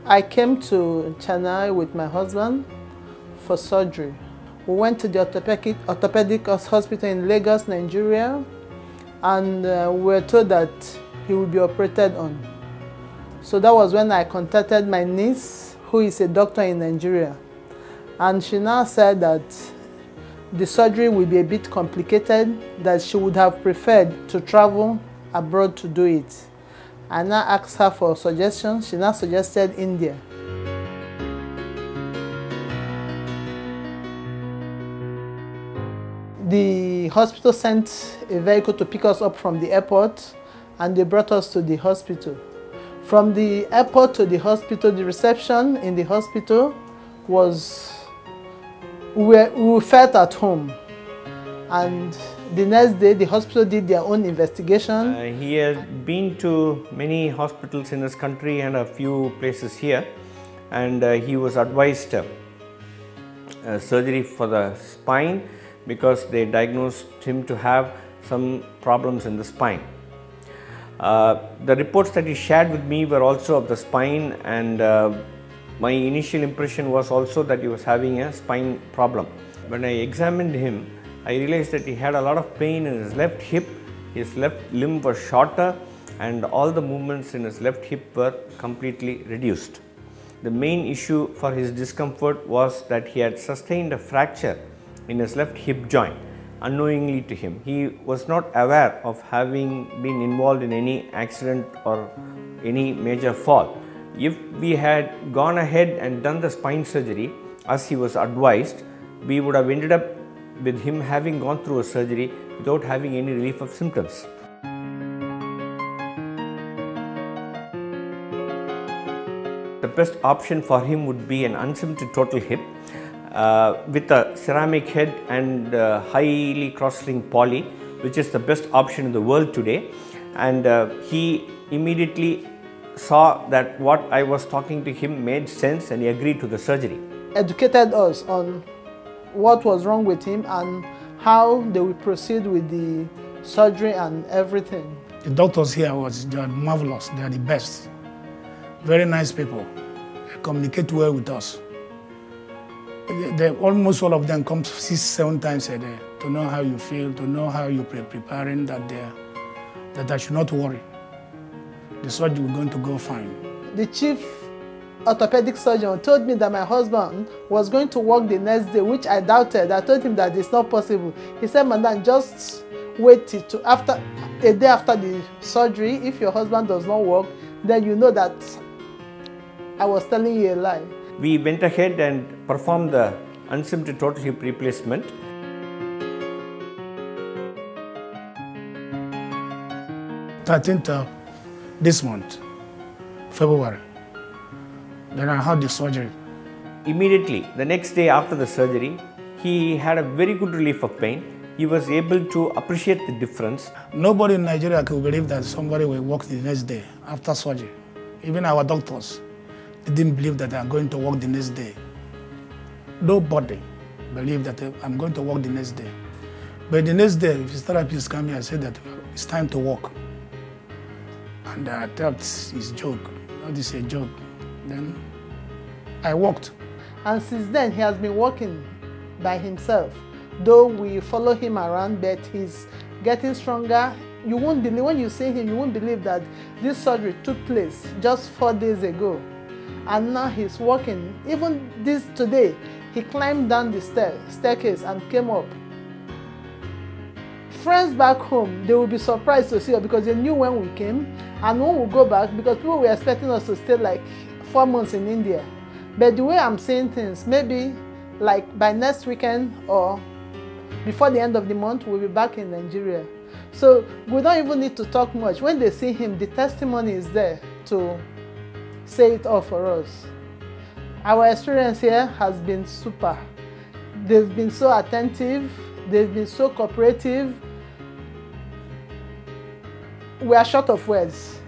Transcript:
I came to Chennai with my husband for surgery. We went to the orthopedic hospital in Lagos, Nigeria, and we were told that he would be operated on. So that was when I contacted my niece, who is a doctor in Nigeria. And she now said that the surgery will be a bit complicated, that she would have preferred to travel abroad to do it. I now asked her for suggestions. She now suggested India. The hospital sent a vehicle to pick us up from the airport, and they brought us to the hospital. From the airport to the hospital, the reception in the hospital was, we felt at home. And the next day, the hospital did their own investigation. He has been to many hospitals in his country and a few places here, and he was advised surgery for the spine because they diagnosed him to have some problems in the spine. The reports that he shared with me were also of the spine, and my initial impression was also that he was having a spine problem. When I examined him, I realized that he had a lot of pain in his left hip, his left limb was shorter, and all the movements in his left hip were completely reduced. The main issue for his discomfort was that he had sustained a fracture in his left hip joint unknowingly to him. He was not aware of having been involved in any accident or any major fall. If we had gone ahead and done the spine surgery as he was advised, we would have ended up with him having gone through a surgery without having any relief of symptoms. The best option for him would be an unsymmetric total hip with a ceramic head and highly cross-linked poly, which is the best option in the world today. And he immediately saw that what I was talking to him made sense, and he agreed to the surgery. Educated us on what was wrong with him and how they will proceed with the surgery and everything. The doctors here they are marvelous, they are the best. Very nice people, they communicate well with us. Almost all of them come 6-7 times a day to know how you feel, to know how you're preparing, that I should not worry. The surgery is going to go fine. The chief orthopedic surgeon told me that my husband was going to work the next day, which I doubted. I told him that it's not possible. He said, "Madam, just wait till a day after the surgery. If your husband does not work, then you know that I was telling you a lie." We went ahead and performed the unsymmetric total hip replacement. This month, February. Then I had the surgery. Immediately, the next day after the surgery, he had a very good relief of pain. He was able to appreciate the difference. Nobody in Nigeria could believe that somebody will work the next day after surgery. Even our doctors, they didn't believe that I'm going to work the next day. Nobody believed that I'm going to work the next day. But the next day, if his therapist came here and said that it's time to work. And I thought it's a joke. That is a joke. Then I walked. And since then, he has been working by himself. Though we follow him around, but he's getting stronger. You won't believe, when you see him, you won't believe that this surgery took place just 4 days ago. And now he's walking. Even today, he climbed down the staircase and came up. Friends back home, they will be surprised to see us because they knew when we came. And when we go back, because people were expecting us to stay like 4 months in India. But the way I'm seeing things, maybe like by next weekend or before the end of the month, we'll be back in Nigeria. So we don't even need to talk much. When they see him, the testimony is there to say it all for us. Our experience here has been super. They've been so attentive, they've been so cooperative. We are short of words.